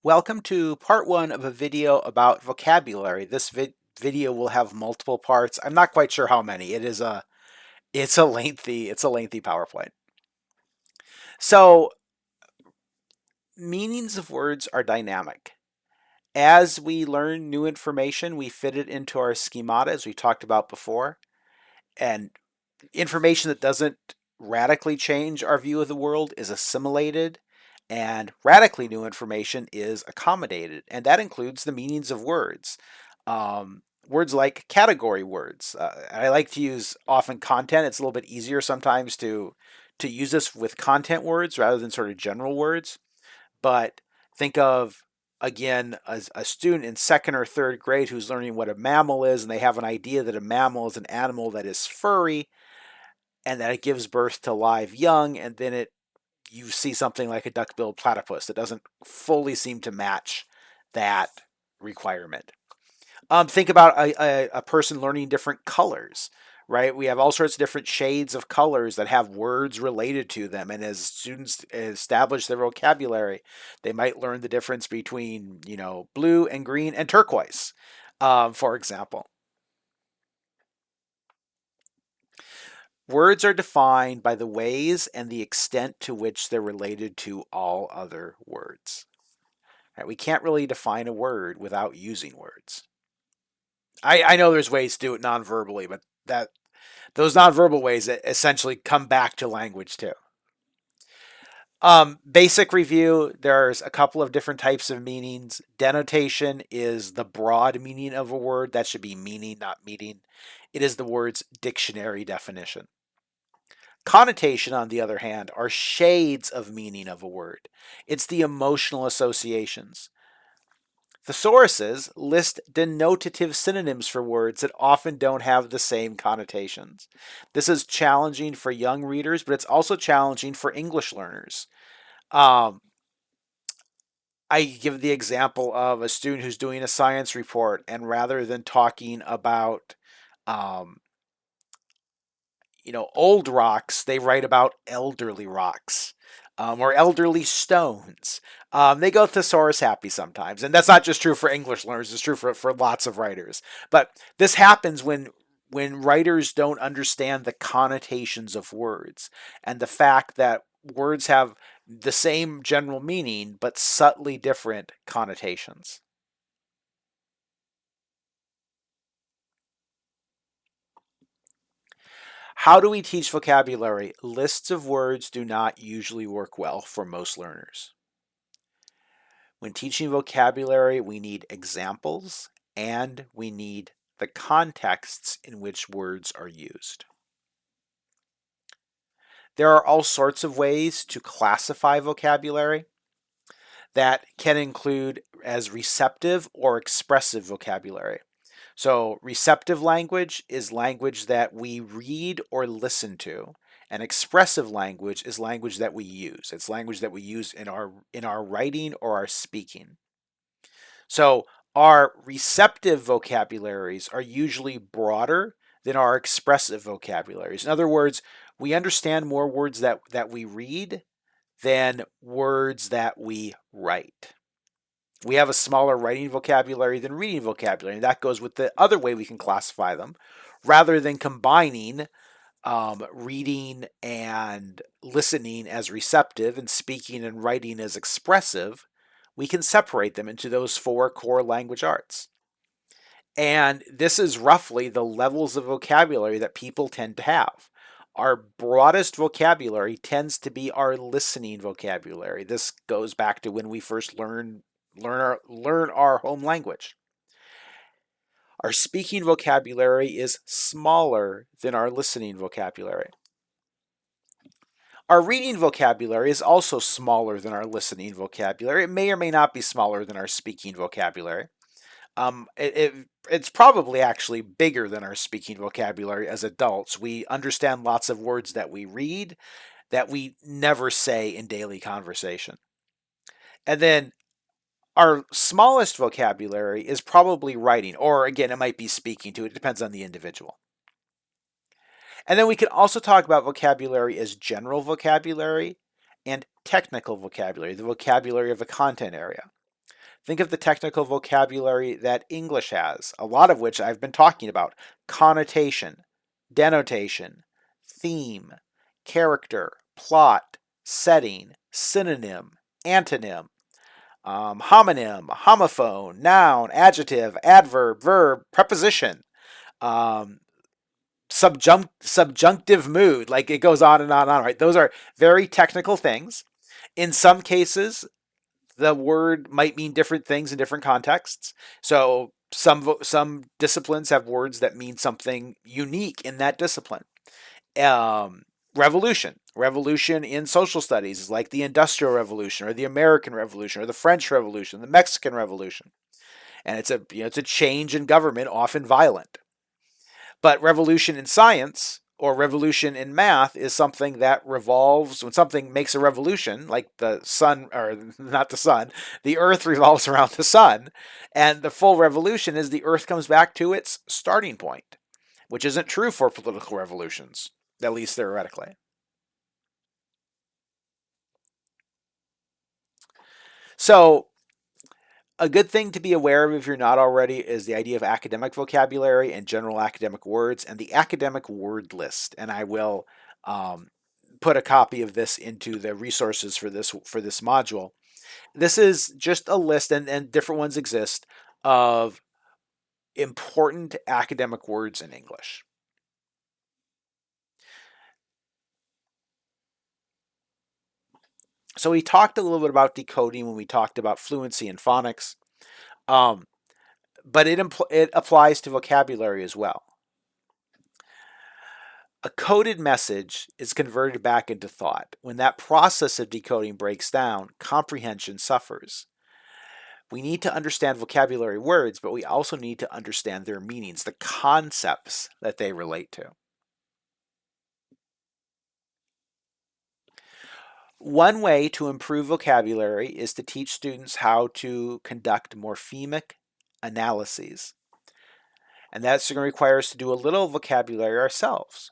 Welcome to part one of a video about vocabulary. This video will have multiple parts. I'm not quite sure how many. It's a lengthy PowerPoint. So meanings of words are dynamic. As we learn new information, we fit it into our schemata, as we talked about before. And information that doesn't radically change our view of the world is assimilated, and radically new information is accommodated, and that includes the meanings of words. Words like category words. I like to use often content. It's a little bit easier sometimes to use this with content words rather than sort of general words. But think of again a student in second or third grade who's learning what a mammal is, and they have an idea that a mammal is an animal that is furry and that it gives birth to live young, and then you see something like a duck-billed platypus that doesn't fully seem to match that requirement. Think about a person learning different colors, right? We have all sorts of different shades of colors that have words related to them. And as students establish their vocabulary, they might learn the difference between, blue and green and turquoise, for example. Words are defined by the ways and the extent to which they're related to all other words. Right? We can't really define a word without using words. I know there's ways to do it non-verbally, but those non-verbal ways essentially come back to language too. Basic review, there's a couple of different types of meanings. Denotation is the broad meaning of a word. That should be meaning, not meaning. It is the word's dictionary definition. Connotation, on the other hand, are shades of meaning of a word. It's the emotional associations. Thesauruses list denotative synonyms for words that often don't have the same connotations. This is challenging for young readers, but it's also challenging for English learners. Um, I give the example of a student who's doing a science report, and rather than talking about um, old rocks, they write about elderly rocks or elderly stones. They go thesaurus happy sometimes. And that's not just true for English learners, it's true for lots of writers. But this happens when writers don't understand the connotations of words and the fact that words have the same general meaning but subtly different connotations. How do we teach vocabulary? Lists of words do not usually work well for most learners. When teaching vocabulary, we need examples and we need the contexts in which words are used. There are all sorts of ways to classify vocabulary that can include as receptive or expressive vocabulary. So receptive language is language that we read or listen to, and expressive language is language that we use. It's language that we use in our writing or our speaking. So our receptive vocabularies are usually broader than our expressive vocabularies. In other words, we understand more words that we read than words that we write. We have a smaller writing vocabulary than reading vocabulary. And that goes with the other way we can classify them. Rather than combining reading and listening as receptive and speaking and writing as expressive, we can separate them into those four core language arts. And this is roughly the levels of vocabulary that people tend to have. Our broadest vocabulary tends to be our listening vocabulary. This goes back to when we first learn our home language. Our speaking vocabulary is smaller than our listening vocabulary. Our reading vocabulary is also smaller than our listening vocabulary. It may or may not be smaller than our speaking vocabulary. It's probably actually bigger than our speaking vocabulary as adults. We understand lots of words that we read that we never say in daily conversation. And then our smallest vocabulary is probably writing, or again, it might be speaking to. It depends on the individual. And then we can also talk about vocabulary as general vocabulary and technical vocabulary, the vocabulary of a content area. Think of the technical vocabulary that English has, a lot of which I've been talking about: connotation, denotation, theme, character, plot, setting, synonym, antonym, homonym, homophone, noun, adjective, adverb, verb, preposition, um, subjunctive mood. Like, it goes on and on and on, right? Those are very technical things. In some cases, the word might mean different things in different contexts. So some disciplines have words that mean something unique in that discipline. Um, revolution in social studies is like the Industrial Revolution or the American Revolution or the French Revolution, the Mexican Revolution, and it's a change in government, often violent. But revolution in science or revolution in math is something that revolves when something makes a revolution, like the sun, or not the sun, the earth revolves around the sun. And the full revolution is the earth comes back to its starting point, which isn't true for political revolutions, at least theoretically. So, a good thing to be aware of if you're not already is the idea of academic vocabulary and general academic words and the academic word list. And I will put a copy of this into the resources for this module. This is just a list, and different ones exist, of important academic words in English. So we talked a little bit about decoding when we talked about fluency and phonics, but it applies to vocabulary as well. A coded message is converted back into thought. When that process of decoding breaks down, comprehension suffers. We need to understand vocabulary words, but we also need to understand their meanings, the concepts that they relate to. One way to improve vocabulary is to teach students how to conduct morphemic analyses. And that's going to require us to do a little vocabulary ourselves.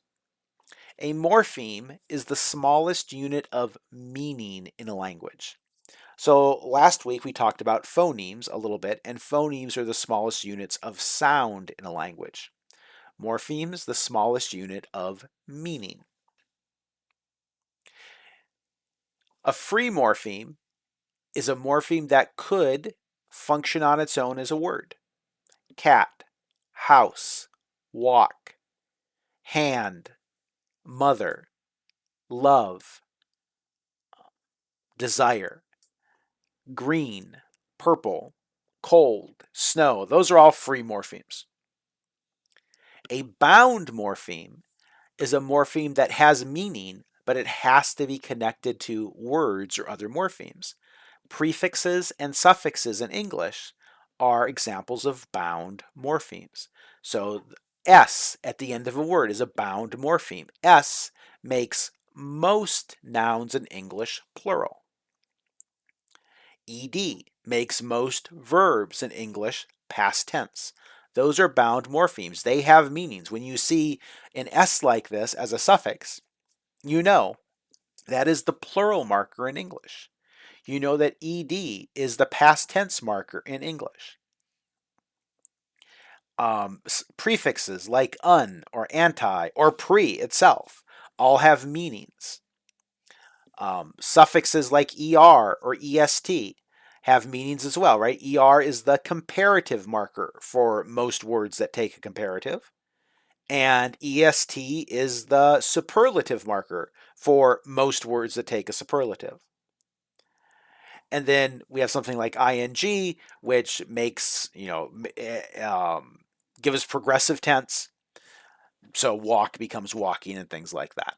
A morpheme is the smallest unit of meaning in a language. So last week we talked about phonemes a little bit, and phonemes are the smallest units of sound in a language. Morphemes, the smallest unit of meaning. A free morpheme is a morpheme that could function on its own as a word. Cat, house, walk, hand, mother, love, desire, green, purple, cold, snow. Those are all free morphemes. A bound morpheme is a morpheme that has meaning, but it has to be connected to words or other morphemes. Prefixes and suffixes in English are examples of bound morphemes. So S at the end of a word is a bound morpheme. S makes most nouns in English plural. ED makes most verbs in English past tense. Those are bound morphemes. They have meanings. When you see an S like this as a suffix, you know that is the plural marker in English. You know that ED is the past tense marker in English. Prefixes like un or anti or pre itself all have meanings. Suffixes like er or est have meanings as well, right? Er is the comparative marker for most words that take a comparative, and est is the superlative marker for most words that take a superlative. And then we have something like ing, which makes, give us progressive tense. So walk becomes walking and things like that.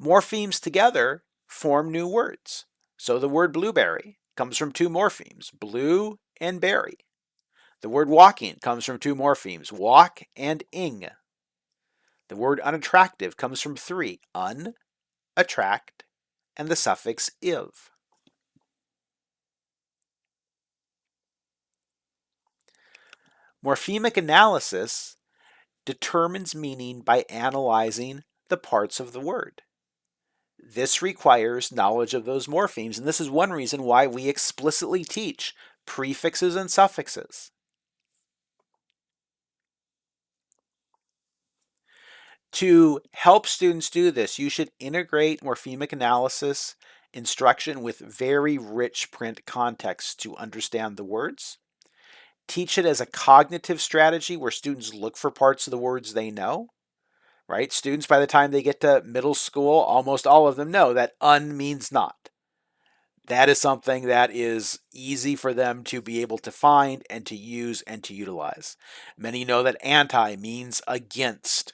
Morphemes together form new words. So the word blueberry comes from two morphemes, blue and berry. The word walking comes from two morphemes, walk and ing. The word unattractive comes from three, un, attract, and the suffix iv. Morphemic analysis determines meaning by analyzing the parts of the word. This requires knowledge of those morphemes, and this is one reason why we explicitly teach prefixes and suffixes. To help students do this, you should integrate morphemic analysis instruction with very rich print context to understand the words. Teach it as a cognitive strategy where students look for parts of the words they know, right? Students, by the time they get to middle school, almost all of them know that un means not. That is something that is easy for them to be able to find and to use and to utilize. Many know that anti means against,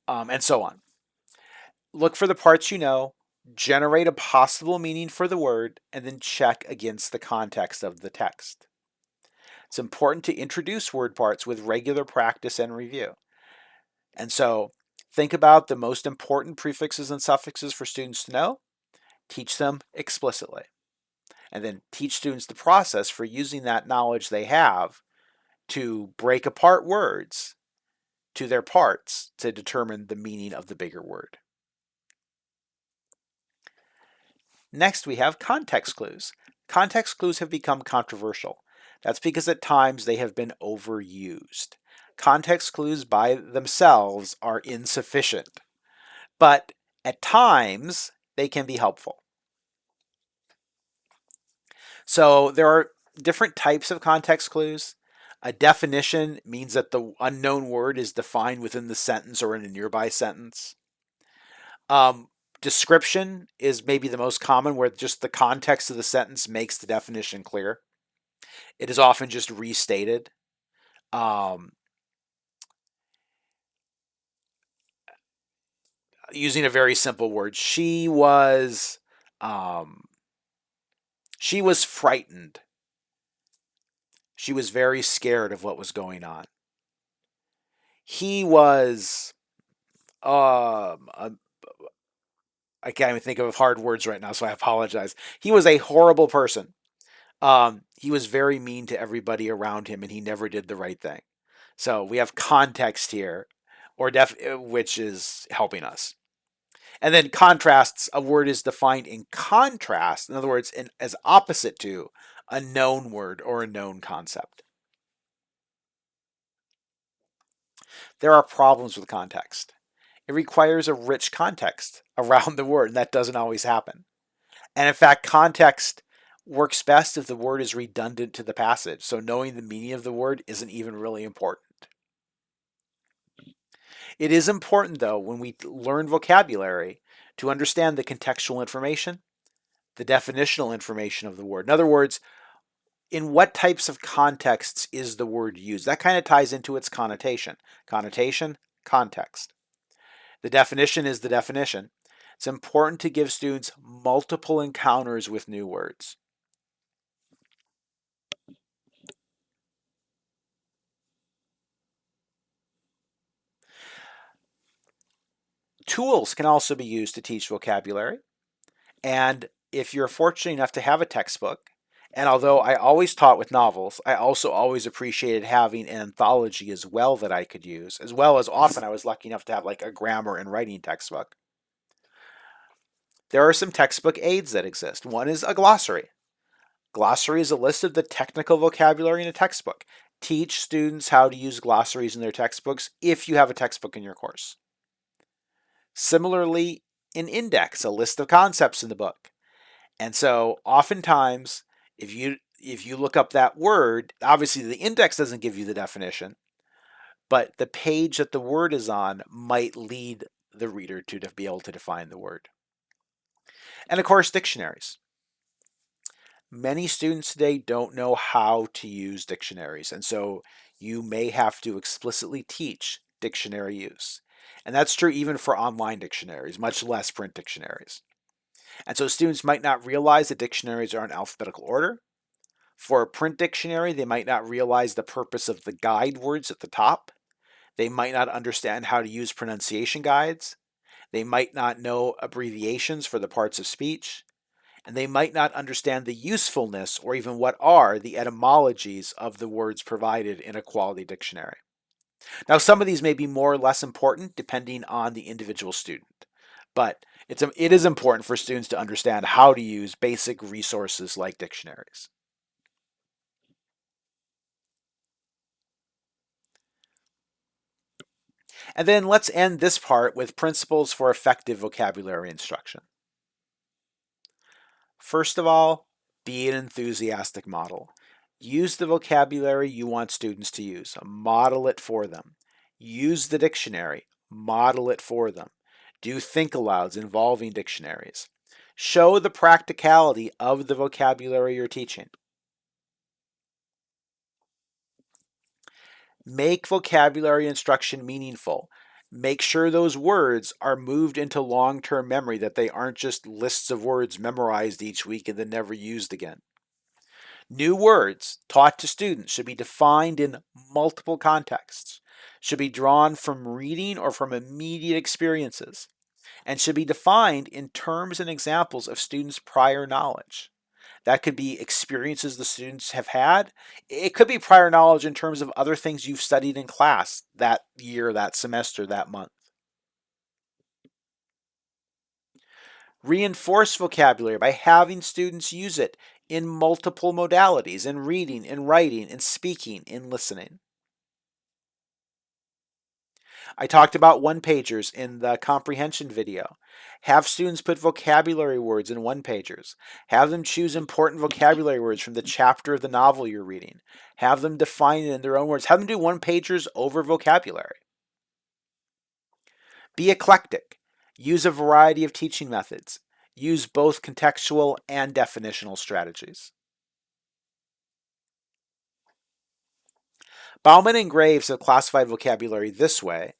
and so on. Look for the parts you know, generate a possible meaning for the word, and then check against the context of the text. It's important to introduce word parts with regular practice and review. And so think about the most important prefixes and suffixes for students to know, teach them explicitly, and then teach students the process for using that knowledge they have to break apart words to their parts to determine the meaning of the bigger word. Next, we have context clues. Context clues have become controversial. That's because at times they have been overused. Context clues by themselves are insufficient, but at times they can be helpful. So there are different types of context clues. A definition means that the unknown word is defined within the sentence or in a nearby sentence. Description is maybe the most common, where just the context of the sentence makes the definition clear. It is often just restated. Using a very simple word, she was frightened. She was very scared of what was going on. He was, I can't even think of hard words right now, so I apologize. He was a horrible person. He was very mean to everybody around him, and he never did the right thing. So we have context here, which is helping us. And then contrasts, a word is defined in contrast. In other words, as opposite to a known word or a known concept. There are problems with context. It requires a rich context around the word, and that doesn't always happen. And in fact, context works best if the word is redundant to the passage. So knowing the meaning of the word isn't even really important. It is important, though, when we learn vocabulary to understand the contextual information, the definitional information of the word. In other words, in what types of contexts is the word used? That kind of ties into its connotation. Connotation, context. The definition is the definition. It's important to give students multiple encounters with new words. Tools can also be used to teach vocabulary. And if you're fortunate enough to have a textbook, and although I always taught with novels, I also always appreciated having an anthology as well that I could use, as well as often I was lucky enough to have like a grammar and writing textbook. There are some textbook aids that exist. One is a glossary. Glossary is a list of the technical vocabulary in a textbook. Teach students how to use glossaries in their textbooks if you have a textbook in your course. Similarly, an index, a list of concepts in the book. And so oftentimes, if you look up that word, obviously the index doesn't give you the definition, but the page that the word is on might lead the reader to be able to define the word. And of course, dictionaries. Many students today don't know how to use dictionaries, and so you may have to explicitly teach dictionary use. And that's true even for online dictionaries, much less print dictionaries. And so students might not realize that dictionaries are in alphabetical order. For a print dictionary, they might not realize the purpose of the guide words at the top. They might not understand how to use pronunciation guides. They might not know abbreviations for the parts of speech. And they might not understand the usefulness or even what are the etymologies of the words provided in a quality dictionary. Now, some of these may be more or less important depending on the individual student, but It is important for students to understand how to use basic resources like dictionaries. And then let's end this part with principles for effective vocabulary instruction. First of all, be an enthusiastic model. Use the vocabulary you want students to use. Model it for them. Use the dictionary. Model it for them. Do think alouds involving dictionaries. Show the practicality of the vocabulary you're teaching. Make vocabulary instruction meaningful. Make sure those words are moved into long-term memory, that they aren't just lists of words memorized each week and then never used again. New words taught to students should be defined in multiple contexts, should be drawn from reading or from immediate experiences, and should be defined in terms and examples of students' prior knowledge. That could be experiences the students have had. It could be prior knowledge in terms of other things you've studied in class that year, that semester, that month. Reinforce vocabulary by having students use it in multiple modalities, in reading, in writing, in speaking, in listening. I talked about one-pagers in the comprehension video. Have students put vocabulary words in one-pagers. Have them choose important vocabulary words from the chapter of the novel you're reading. Have them define it in their own words. Have them do one-pagers over vocabulary. Be eclectic. Use a variety of teaching methods. Use both contextual and definitional strategies. Bauman and Graves have classified vocabulary this way: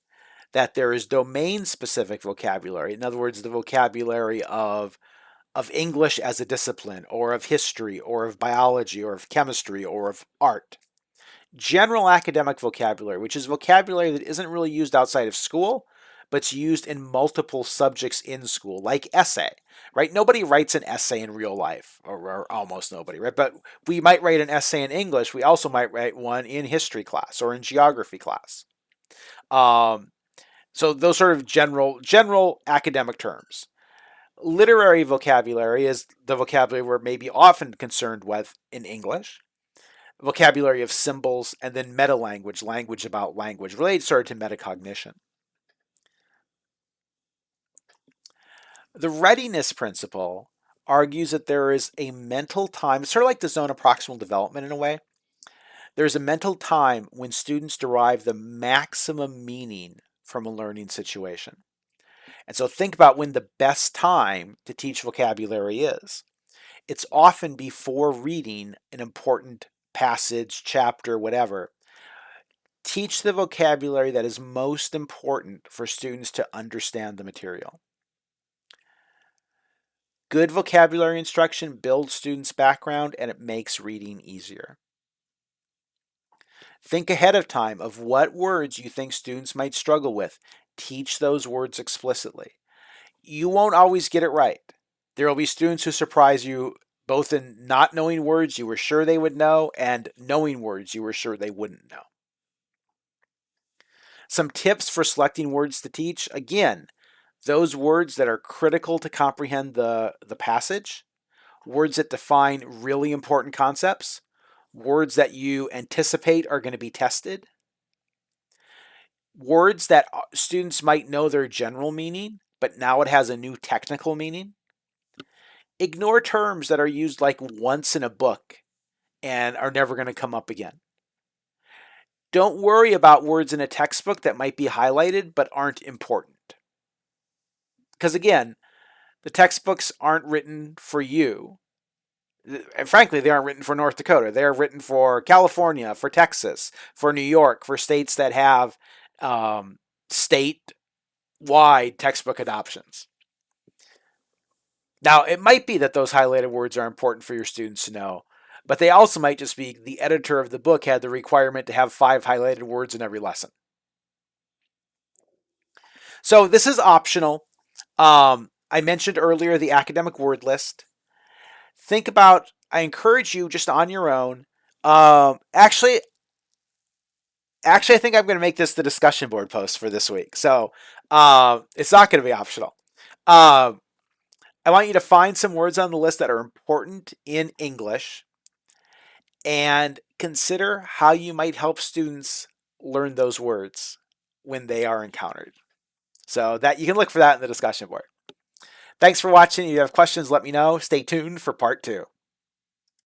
that there is domain-specific vocabulary, in other words, the vocabulary of English as a discipline, or of history, or of biology, or of chemistry, or of art. General academic vocabulary, which is vocabulary that isn't really used outside of school, but it's used in multiple subjects in school, like essay, right? Nobody writes an essay in real life, or almost nobody, right? But we might write an essay in English. We also might write one in history class or in geography class. So those sort of general academic terms. Literary vocabulary is the vocabulary we're maybe often concerned with in English. Vocabulary of symbols, and then meta-language, language about language, related sort of to metacognition. The readiness principle argues that there is a mental time, sort of like the zone of proximal development in a way. There's a mental time when students derive the maximum meaning from a learning situation. And so think about when the best time to teach vocabulary is. It's often before reading an important passage, chapter, whatever. Teach the vocabulary that is most important for students to understand the material. Good vocabulary instruction builds students' background, and it makes reading easier. Think ahead of time of what words you think students might struggle with. Teach those words explicitly. You won't always get it right. There will be students who surprise you both in not knowing words you were sure they would know and knowing words you were sure they wouldn't know. Some tips for selecting words to teach. Again, those words that are critical to comprehend the passage, words that define really important concepts, words that you anticipate are going to be tested, words that students might know their general meaning, but now it has a new technical meaning. Ignore terms that are used like once in a book and are never going to come up again. Don't worry about words in a textbook that might be highlighted but aren't important. Because again, the textbooks aren't written for you. And frankly, they aren't written for North Dakota. They're written for California, for Texas, for New York, for states that have state-wide textbook adoptions. Now, it might be that those highlighted words are important for your students to know, but they also might just be the editor of the book had the requirement to have 5 highlighted words in every lesson. So this is optional. I mentioned earlier the academic word list. Think about, I encourage you just on your own. Actually, I think I'm going to make this the discussion board post for this week. So it's not going to be optional. Um, I want you to find some words on the list that are important in English and consider how you might help students learn those words when they are encountered. So that you can look for that in the discussion board. Thanks for watching. If you have questions, let me know. Stay tuned for part 2.